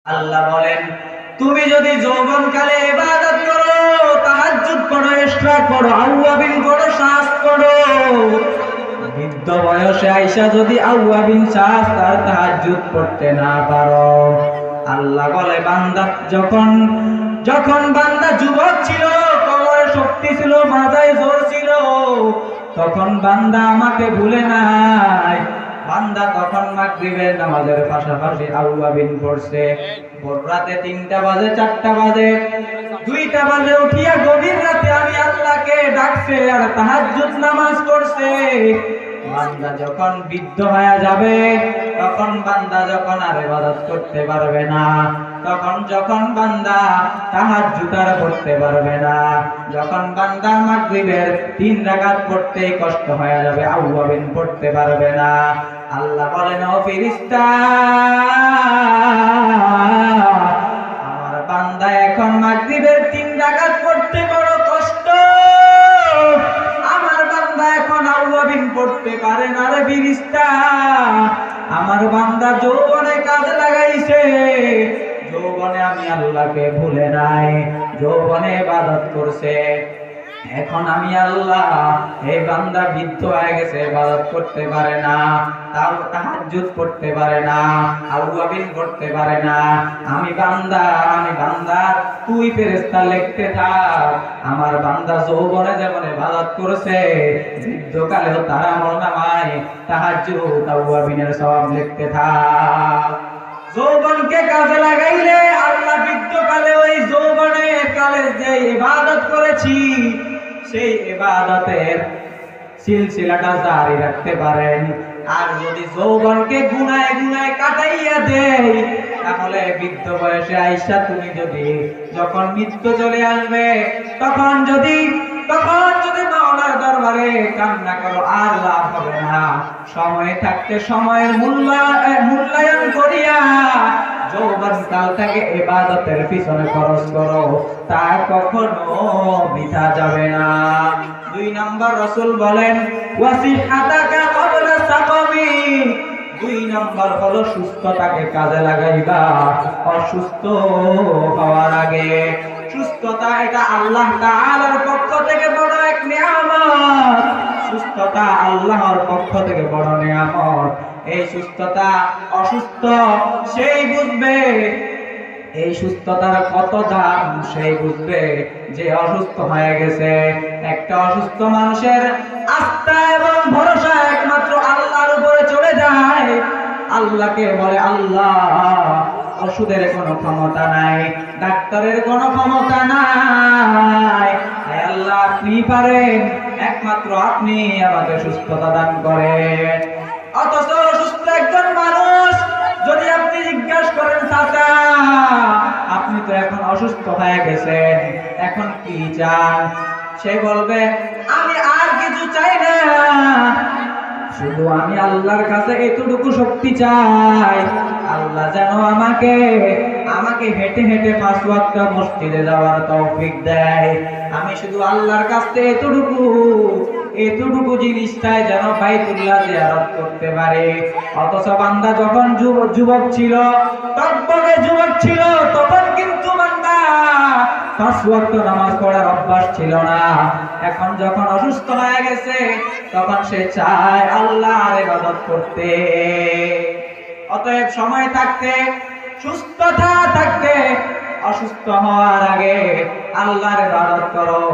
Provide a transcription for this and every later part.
আল্লাহ বলেন, তুমি যদি যৌবনকালে ইবাদত করো, তাহাজ্জুদ করো, ইশরাক করো, আউয়াবিন করো, সাজ করো, বৃদ্ধ বয়সে আইসা যদি আউয়াবিন সাজ আর তাহাজ্জুদ করতে না পারো, আল্লাহ বলে বান্দা যখন যখন বান্দা যুবক ছিল, কোমরে শক্তি ছিল, মাথায় জোর ছিল, তখন বান্দা আমাকে ভুলে নাই। বান্দা তখন মাগরিবের নামাজের পাশাপাশি আউয়াবিন পড়ছে। ভোর রাতে 3টা বাজে, 4টা বাজে, 2টা বাজে উঠিয়া গভীর রাতে আমি আল্লাহকে ডাকছে আর তাহাজ্জুদ নামাজ পড়ছে। বান্দা যখন বৃদ্ধ হয়ে যাবে, তখন বান্দা যখন আর ইবাদত করতে পারবে না, যখন বান্দা তাহাজ্জুদ আর পড়তে পারবে না, যখন বান্দা মাগরিবের 3 রাকাত পড়তেই কষ্ট হয়ে যাবে, আউয়াবিন পড়তে পারবে না, আল্লাহ বলেন, ও ফেরেশতা, আমার বান্দা এখন মাগরিবের 3 রাকাত পড়তে বড় কষ্ট, আমার বান্দা এখন আউয়াবিন পড়তে পারে না রে ফেরেশতা। আমার বান্দা যৌবনে কাজে লাগাইছে, যৌবনে আমি আল্লাহকে ভুলে নাই, যৌবনে ইবাদত করছে, এখন আমি আল্লাহ এই বান্দা বৃদ্ধ হয়ে গেছে, ইবাদত করতে পারে না, তাও তাহাজ্জুদ করতে পারে না, আউয়াবিন করতে পারে না, আমি বান্দা তুই ফেরেশতা লিখতে থাক, আমার বান্দা যৌবনে যেমন ইবাদত করেছে, বৃদ্ধকালেও তার আমলনামায় তাহাজ্জুদ আউয়াবিনের সওয়াব লিখতে থাক। যৌবনকে কাজে লাগাইলে আল্লাহ বৃদ্ধকালে ওই যৌবনের কালে যে ইবাদত করেছি সেই ইবাদতের সিলসিলাটা জারি রাখতে পারেন। আর যদি যৌবনকে গুনায় গুনায় কাটাইয়া দেই, তাহলে বৃদ্ধ বয়সে আইসা তুমি যদি যখন মৃত্যু চলে আসবে, তখন যদি মাওলার দরবারে কান্না করো, আর লাভ হবে না। সময় থাকতে সময়ের মূল্যায়ন করিয়া যৌবনকালটাকে ইবাদতের পিছনে খরচ করো, তা কখনো বৃথা যাবে না। 2 নম্বর রাসূল বলেন, ওয়াসিহাতাকা ক্বাবলা সাকামি, 2 নম্বর হলো সুস্থতাকে কাজে লাগাইবা অসুস্থ হওয়ার আগে। সুস্থতা এটা আল্লাহ তাআলার পক্ষ থেকে বড় এক নিয়ামত, সুস্থতা আল্লাহর পক্ষ থেকে বড় নিয়ামত। এই সুস্থতা অসুস্থ সেই বুঝবে, এই সুস্থতার কত দাম সেই বুঝবে যে অসুস্থ হয়ে গেছে। একটা অসুস্থ মানুষের আস্থা এবং ভরসা একমাত্র আল্লাহর উপরে চলে যায়। আল্লাহকে বলে, আল্লাহ ওষুধের কোনো ক্ষমতা নাই, ডাক্তারের কোনো ক্ষমতা নাই, হে আল্লাহ আপনি পারেন, একমাত্র আপনি আমাকে সুস্থতা দান করেন। অথচ অসুস্থ একজন মানুষ যদি আপনি জিজ্ঞাসা করেন, চাচা আপনি তো এখন অসুস্থ হয়ে গেছেন, এখন কি চান? সে বলবে, আমি আর কিছু চাই না, শুধু আমি আল্লাহর কাছে এতটুকু শক্তি চাই, আল্লাহ যেন আমাকে হেঁটে হেঁটে 5 ওয়াক্ত মসজিদে যাওয়ার তৌফিক দেয়। আমি শুধু আল্লাহর কাছে এতটুকু জিনিস চাই, যেন বাইতুল্লাহ জিয়ারত করতে পারে। অথচ বান্দা যখন যুবক ছিল, টকবকে যুবক ছিল, তখন কিন্তু বান্দা 5 ওয়াক্ত নামাজ পড়ার অভ্যাস ছিল না। এখন যখন অসুস্থ হয়ে গেছে, তখন সে চায় আল্লাহর ইবাদত করতে। অতএব সময় থাকতে, সুস্থতা থাকতে, অসুস্থ হওয়ার আগে আল্লাহর ইবাদত করো।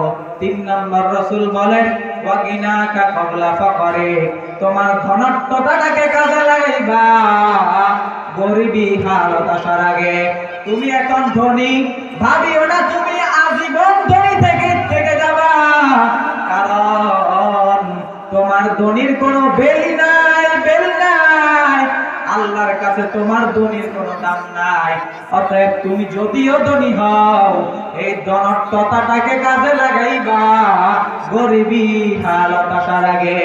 3 নম্বর রাসূল বলেন, ওয়াগিনাকা ক্বাবলা ফাকরি, তোমার ধনত্বটাকে কাজে লাগাইবা গরিবী হালত আসার আগে। তুমি এখন ধনী, ভাবিও না তুমি আজীবন ধনী থেকে যাবা, কারণ তোমার ধনীর কোনো বেল নাই, আল্লাহর কাছে তোমার ধনীর কোনো দাম নাই। অতএব তুমি যদিও ধনী হও, এই ধনত্বটাকে কাজে লাগাইবা গরিবী হালত আসার আগে।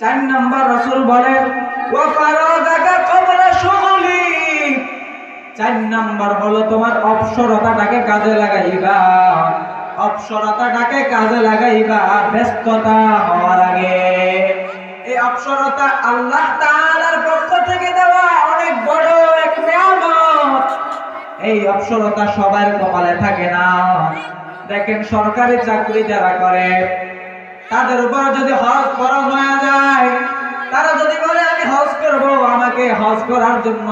4 নম্বর রাসূল বলেন, ওয়া ফারাগাকা ক্বাবলা শুগলি, 4 নম্বর হলো তোমার অবসরতাটাকে কাজে লাগাইবা, অবসরতাটাকে কাজে লাগাইবা ব্যস্ততা হওয়ার আগে। এই অবসরতা আল্লাহ তাআলার পক্ষ থেকে দেওয়া অনেক বড় এক নিয়ামত। এই অবসরতা সবার কপালে থাকে না। দেখেন সরকারি চাকরি যারা করে তাদের উপর যদি হজ ফরজ হয়ে যায়, তারা যদি বলে আমি হজ করব, আমাকে হজ করার জন্য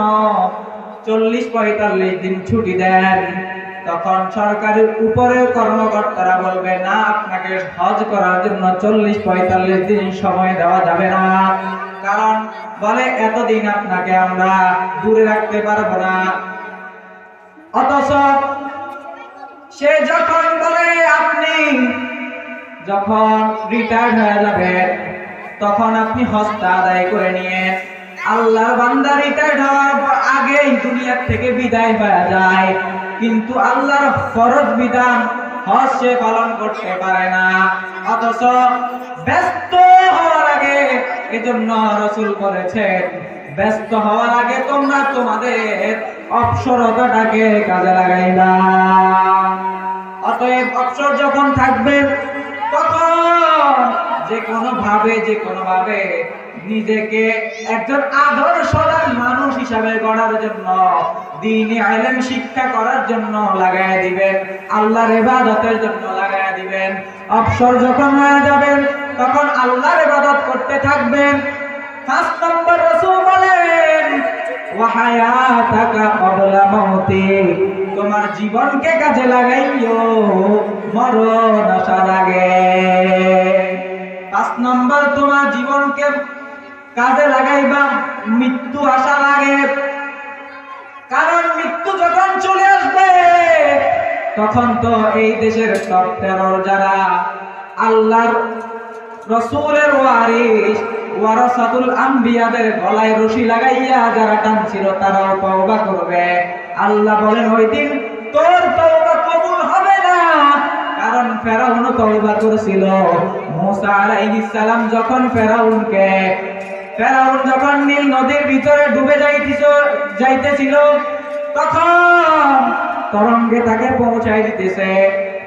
40-45 দিন ছুটি দেন, তখন সরকারের উপরের কর্মকর্তারা বলবে না, আপনাকে হজ করার জন্য 40-45 দিন সময় দেওয়া যাবে না। কারণ বলে এতদিন আপনাকে আমরা দূরে রাখতে পারবো না। অথচ সে যখন বলে আপনি যখন রিটায়ার্ড হয়ে যাবেন তখন আপনি হজটা আদায় করে নিয়ে, আল্লাহর বান্দা রিটায়ার্ড হওয়ার আগেই দুনিয়ার থেকে বিদায় হয়ে যায়, কিন্তু আল্লাহর ফরজ বিধান হজ সে পালন করতে পারে না। অথচ ব্যস্ত হওয়ার আগে, এজন্য রাসূল বলেছেন ব্যস্ত হওয়ার আগে তোমরা তোমাদের অবসরতাটাকে কাজে লাগাইবা। অতএব অবসর যখন থাকবে তখন যে কোনো ভাবে নিজেকে একজন আদর্শবান মানুষ হিসাবে গড়ার জন্য, দ্বীনি ইলম শিক্ষা করার জন্য লাগায় দিবেন, আল্লাহর ইবাদতের জন্য লাগায় দিবেন। অবসর যখন হয়ে যাবেন তখন আল্লাহর ইবাদত করতে থাকবেন। 5 নম্বর রাসূল বলেন ওয়া হায়াতাকা ক্বাবলা মাউতিক, তোমার জীবনকে কাজে লাগাইও মরণ আসার আগে। 5 নম্বর তোমার জীবনকে কাজে লাগাইবা মৃত্যু আসার আগে। কারণ মৃত্যু যখন চলে আসবে তখন তো এই দেশের সব টেরর যারা আল্লাহর রাসূলের ওয়ারিস ওয়ারাসাতুল আম্বিয়াদের গলায় রশি লাগাইয়া যারা টানছিল তারাও তওবা করবে। আল্লাহ বলেন ওই দিন তোর তওবা কবুল হবে না। কারণ ফেরাউন তওবা করেছিল। মুসা আলাইহিস সালাম যখন ফেরাউন যখন নীল নদীর ভিতরে ডুবে যাইতেছিল তখন তরঙ্গে তাকে পৌঁছাই দিতেছে,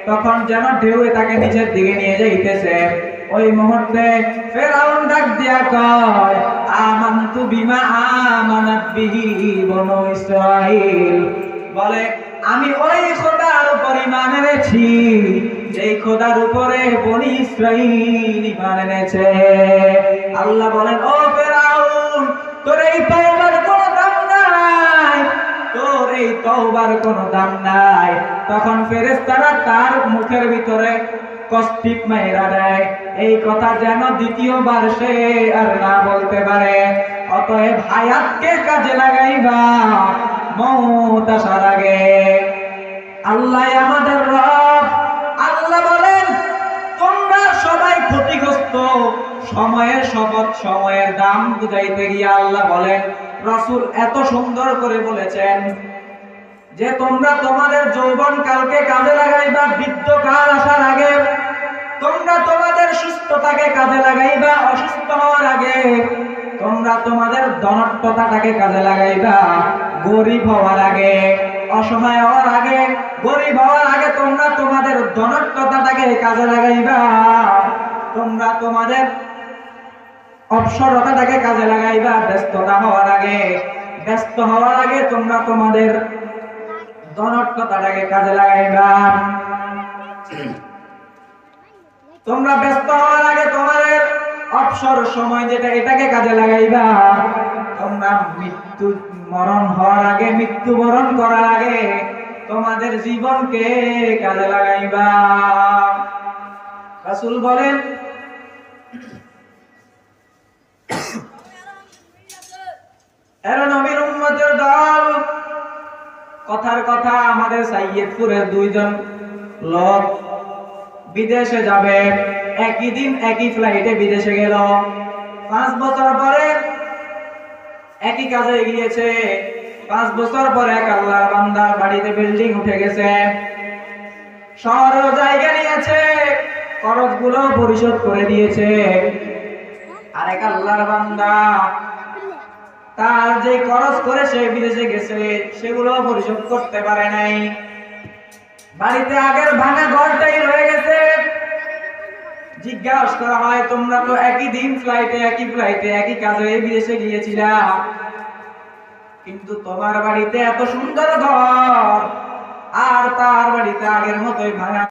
তখন যেন ঢেউয়ে তাকে নিচের দিকে নিয়ে যাইতেছে। ওই মুহূর্তে ফেরাউন ডাক দিয়া কয় আমানতু বিমা আমানাত বিহি বনু ইসরাঈল, বলে আমি ওই খোদার উপর ঈমান এনেছি যেই খোদার উপরে বনি ইসরাঈল ঈমান এনেছে। আল্লাহ বলেন ও ফেরাউন, তোর এই তওবার কোনো দাম নাই, তোর এই তওবার কোনো দাম নাই। তখন ফেরেশতারা তার মুখের ভিতরে কষ্টিপ মাইরা দেয়, এই কথা যেন দ্বিতীয়বার সে আর না বলতে পারে। অতএব হায়াতকে কাজে লাগাইবা মওত আসার আগে। আল্লাহ আমাদের রব। আল্লাহ বলেন তোমরা সবাই ক্ষতিগ্রস্ত। সময়ের শপথ, সময়ের দাম বুঝাইতে গিয়ে আল্লাহ বলেন, রাসূল এত সুন্দর করে বলেছেন যে তোমরা তোমাদের যৌবন কালকে কাজে লাগাইবা বৃদ্ধকাল আসার আগে, তোমরা তোমাদের সুস্থতাকে কাজে লাগাইবা অসুস্থ হওয়ার আগে, তোমরা তোমাদের ধনত্বতাটাকে কাজে লাগাইবা গরিব হওয়ার আগে, অসহায় হওয়ার আগে, গরিব হওয়ার আগে তোমরা তোমাদের ধনত্বতাটাকে কাজে লাগাইবা, তোমরা তোমাদের অবসরতাটাকে কাজে লাগাইবা ব্যস্ততা হওয়ার আগে, ব্যস্ত হওয়ার আগে তোমরা তোমাদের ধনত্বতাটাকে কাজে লাগাইবা। তোমরা ব্যস্ত হওয়ার আগে তোমাদের অবসর সময় যেটা এটাকে কাজে লাগাইবা। তোমরা মরণ হওয়ার আগে, মৃত্যুবরণ করার আগে তোমাদের জীবনকে কাজে লাগাইবা। রাসূল বলেন এরা নবীর উম্মতের দল। কথার কথা আমাদের সাইয়্যিদপুরের 2 জন লোক বিদেশে যাবে, একই দিন একই ফ্লাইটে বিদেশে গেল। 5 বছর পরে একই কাজে গিয়েছে। 5 বছর পরে এক আল্লাহর বান্দার বাড়িতে বিল্ডিং উঠে গেছে, শহরেও জায়গা নিয়েছে, খরচগুলো পরিশোধ করে দিয়েছে। আরেক আল্লাহর বান্দা তার যে খরচ করে সে বিদেশে গেছে সেগুলো পরিশোধ করতে পারে নাই। বাড়িতে আগের ভাঙা ঘরটাই রয়ে গেছে। জিজ্ঞাসা করা হয় তোমরা তো একই দিন ফ্লাইটে একই কাজে বিদেশে গিয়েছিলা, কিন্তু তোমার বাড়িতে এত সুন্দর ঘর আর তার বাড়িতে আগের মতোই ভাঙা।